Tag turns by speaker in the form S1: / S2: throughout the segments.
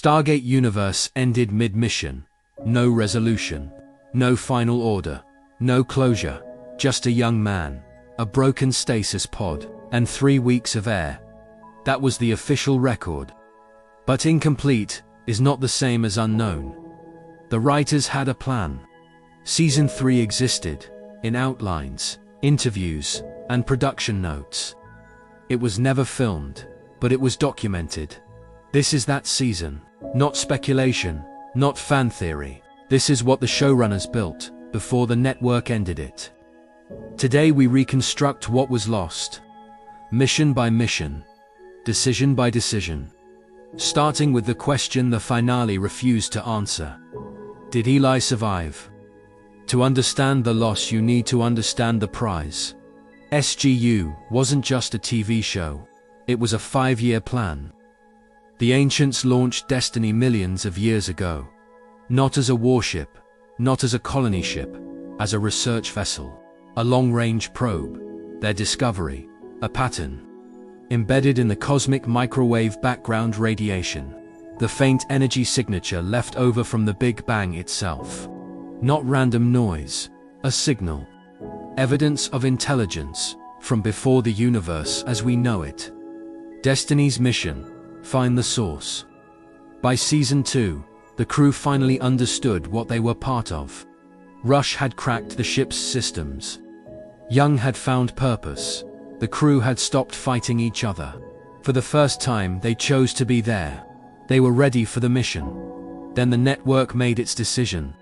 S1: Stargate Universe ended mid-mission. No resolution. No final order. No closure. Just a young man, a broken stasis pod, and 3 weeks of air. That was the official record. But incomplete is not the same as unknown. The writers had a plan. Season 3 existed, in outlines, interviews, and production notes. It was never filmed, but it was documented. This is that season. Not speculation, not fan theory. This is what the showrunners built before the network ended it. Today we reconstruct what was lost. Mission by mission. Decision by decision. Starting with the question the finale refused to answer. Did Eli survive? To understand the loss you need to understand the prize. SGU wasn't just a TV show. It was a 5-year plan. The ancients launched Destiny millions of years ago. Not as a warship, not as a colony ship, as a research vessel. A long-range probe. Their discovery, a pattern. Embedded in the cosmic microwave background radiation. The faint energy signature left over from the Big Bang itself. Not random noise, a signal. Evidence of intelligence, from before the universe as we know it. Destiny's mission, find the source. By season 2, the crew finally understood what they were part of. Rush had cracked the ship's systems. Young had found purpose. The crew had stopped fighting each other. For the first time, they chose to be there. They were ready for the mission. Then the network made its decision.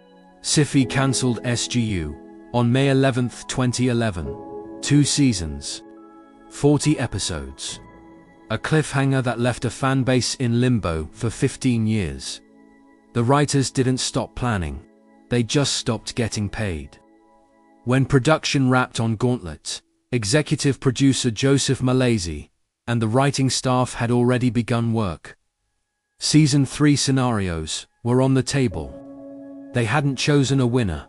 S1: Sci-Fi cancelled SGU on May 11, 2011. 2 seasons. 40 episodes. A cliffhanger that left a fanbase in limbo for 15 years. The writers didn't stop planning. They just stopped getting paid. When production wrapped on Gauntlet, executive producer Joseph Mallozzi and the writing staff had already begun work. Season 3 scenarios were on the table. They hadn't chosen a winner,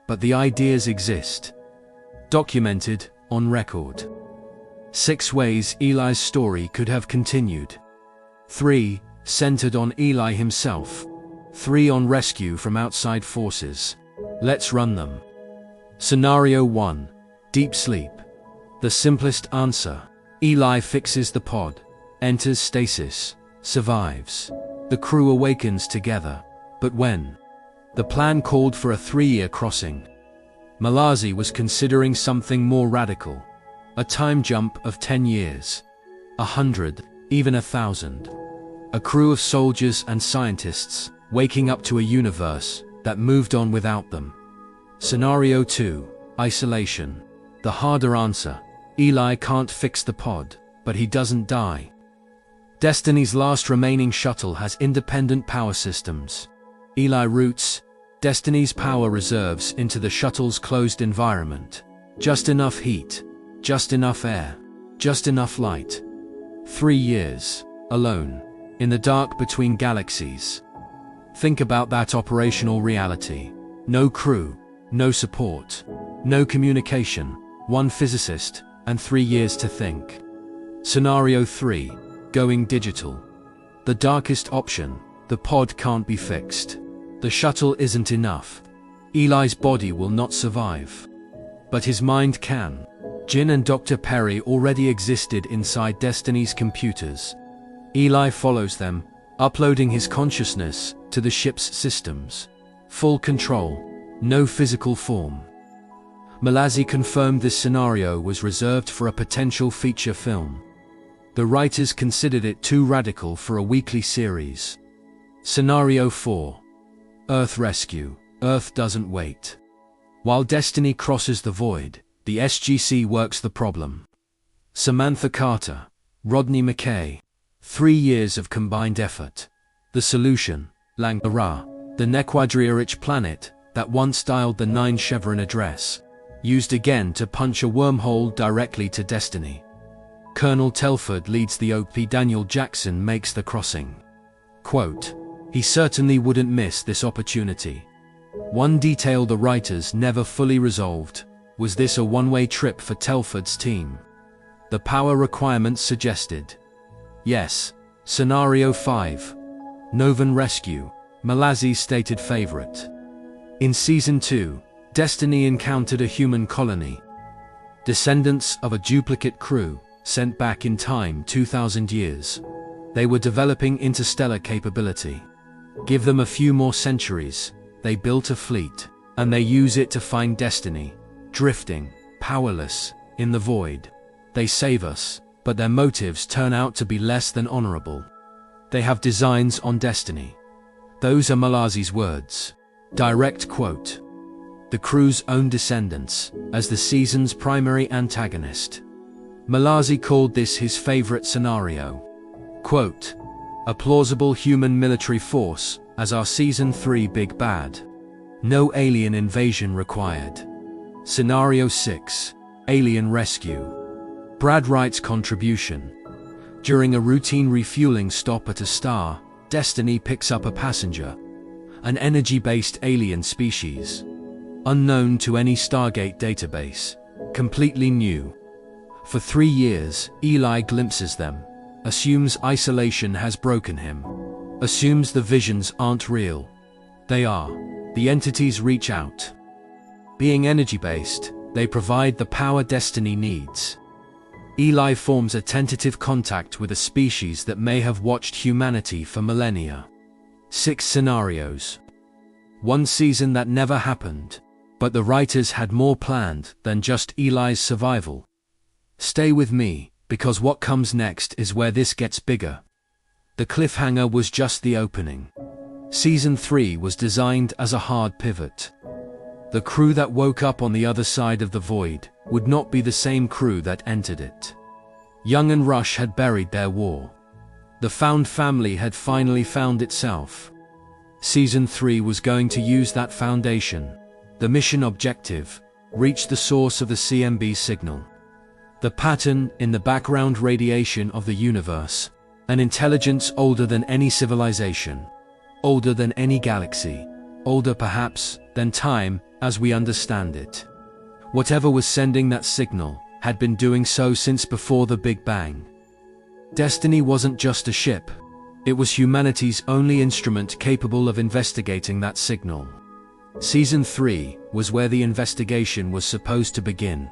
S1: but the ideas exist. Documented, on record. 6 ways Eli's story could have continued. 3, centered on Eli himself. 3 on rescue from outside forces. Let's run them. Scenario 1. Deep sleep. The simplest answer. Eli fixes the pod, enters stasis, survives. The crew awakens together. But when? The plan called for a 3-year crossing. Mallozzi was considering something more radical. A time jump of 10 years. 100, even 1,000. A crew of soldiers and scientists, waking up to a universe that moved on without them. Scenario 2. Isolation. The harder answer. Eli can't fix the pod, but he doesn't die. Destiny's last remaining shuttle has independent power systems. Eli routes Destiny's power reserves into the shuttle's closed environment. Just enough heat, just enough air, just enough light. 3 years, alone, in the dark between galaxies. Think about that operational reality. No crew, no support, no communication, 1 physicist, and 3 years to think. Scenario 3. Going digital. The darkest option. The pod can't be fixed. The shuttle isn't enough. Eli's body will not survive. But his mind can. Jin and Dr. Perry already existed inside Destiny's computers. Eli follows them, uploading his consciousness to the ship's systems. Full control, no physical form. Mallozzi confirmed this scenario was reserved for a potential feature film. The writers considered it too radical for a weekly series. Scenario 4. Earth rescue. Earth doesn't wait. While Destiny crosses the void, the SGC works the problem. Samantha Carter, Rodney McKay. 3 years of combined effort. The solution, Langara, the Nequadria-rich planet that once dialed the 9 Chevron address, used again to punch a wormhole directly to Destiny. Colonel Telford leads the OP. Daniel Jackson makes the crossing. Quote, he certainly wouldn't miss this opportunity. One detail the writers never fully resolved, was this a one-way trip for Telford's team? The power requirements suggested. Yes. Scenario 5. Novan Rescue, Mallozzi's stated favorite. In Season 2, Destiny encountered a human colony, descendants of a duplicate crew sent back in time 2,000 years. They were developing interstellar capability. Give them a few more centuries, they built a fleet, and they use it to find Destiny, drifting, powerless, in the void. They save us, but their motives turn out to be less than honorable. They have designs on Destiny. Those are Mallozzi's words. Direct quote. The crew's own descendants, as the season's primary antagonist. Mallozzi called this his favorite scenario. Quote, a plausible human military force as our Season 3 big bad. No alien invasion required. Scenario 6, Alien Rescue. Brad Wright's contribution. During a routine refueling stop at a star, Destiny picks up a passenger. An energy-based alien species. Unknown to any Stargate database. Completely new. For 3 years, Eli glimpses them. Assumes isolation has broken him. Assumes the visions aren't real. They are. The entities reach out. Being energy-based, they provide the power Destiny needs. Eli forms a tentative contact with a species that may have watched humanity for millennia. 6 scenarios. 1 season that never happened. But the writers had more planned than just Eli's survival. Stay with me, because what comes next is where this gets bigger. The cliffhanger was just the opening. Season 3 was designed as a hard pivot. The crew that woke up on the other side of the void would not be the same crew that entered it. Young and Rush had buried their war. The found family had finally found itself. Season 3 was going to use that foundation. The mission objective, reach the source of the CMB signal. The pattern in the background radiation of the universe. An intelligence older than any civilization. Older than any galaxy. Older perhaps than time as we understand it. Whatever was sending that signal had been doing so since before the Big Bang. Destiny wasn't just a ship. It was humanity's only instrument capable of investigating that signal. Season 3 was where the investigation was supposed to begin.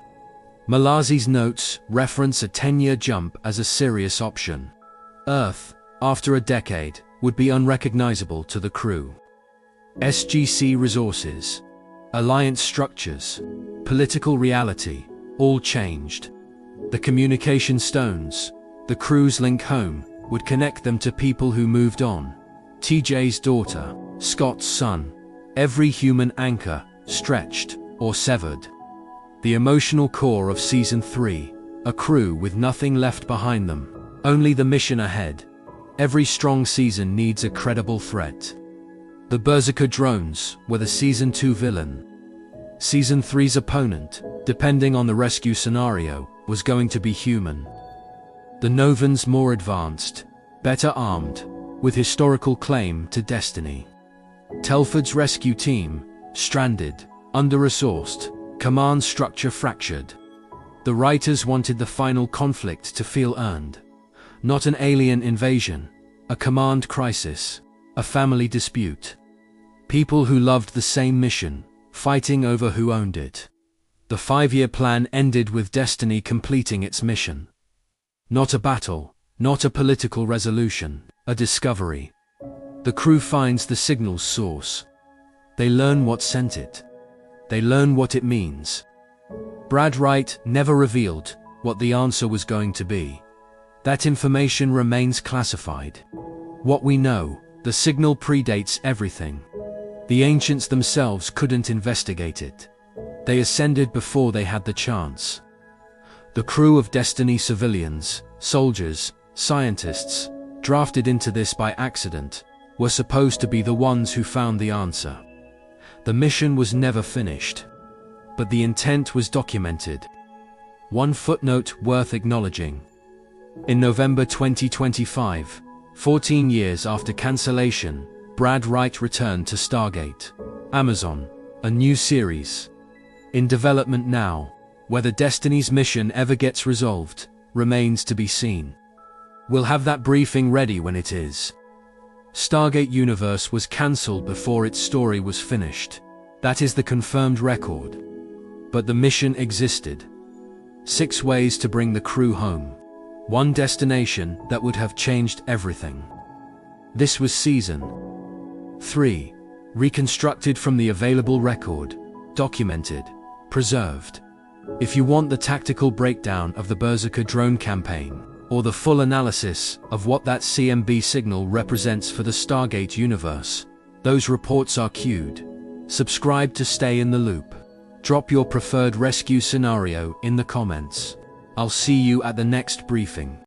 S1: Mallozzi's notes reference a 10-year jump as a serious option. Earth, after a decade, would be unrecognizable to the crew. SGC resources, alliance structures, political reality, all changed. The communication stones, the crew's link home, would connect them to people who moved on. TJ's daughter, Scott's son. Every human anchor, stretched or severed. The emotional core of Season 3, a crew with nothing left behind them, only the mission ahead. Every strong season needs a credible threat. The Berzerker Drones were the Season 2 villain. Season 3's opponent, depending on the rescue scenario, was going to be human. The Novans more advanced, better armed, with historical claim to Destiny. Telford's rescue team, stranded, under-resourced, command structure fractured. The writers wanted the final conflict to feel earned. Not an alien invasion, a command crisis, a family dispute. People who loved the same mission, fighting over who owned it. The 5-year plan ended with Destiny completing its mission. Not a battle, not a political resolution, a discovery. The crew finds the signal's source. They learn what sent it. They learn what it means. Brad Wright never revealed what the answer was going to be. That information remains classified. What we know, the signal predates everything. The ancients themselves couldn't investigate it. They ascended before they had the chance. The crew of Destiny civilians, soldiers, scientists, drafted into this by accident, were supposed to be the ones who found the answer. The mission was never finished, but the intent was documented. One footnote worth acknowledging. In November 2025, 14 years after cancellation, Brad Wright returned to Stargate. Amazon, a new series. In development now, whether Destiny's mission ever gets resolved, remains to be seen. We'll have that briefing ready when it is. Stargate Universe was cancelled before its story was finished. That is the confirmed record. But the mission existed. 6 ways to bring the crew home. 1 destination that would have changed everything. This was Season 3. Reconstructed from the available record. Documented. Preserved. If you want the tactical breakdown of the Berzerker Drone campaign, or the full analysis of what that CMB signal represents for the Stargate Universe, those reports are queued. Subscribe to stay in the loop. Drop your preferred rescue scenario in the comments. I'll see you at the next briefing.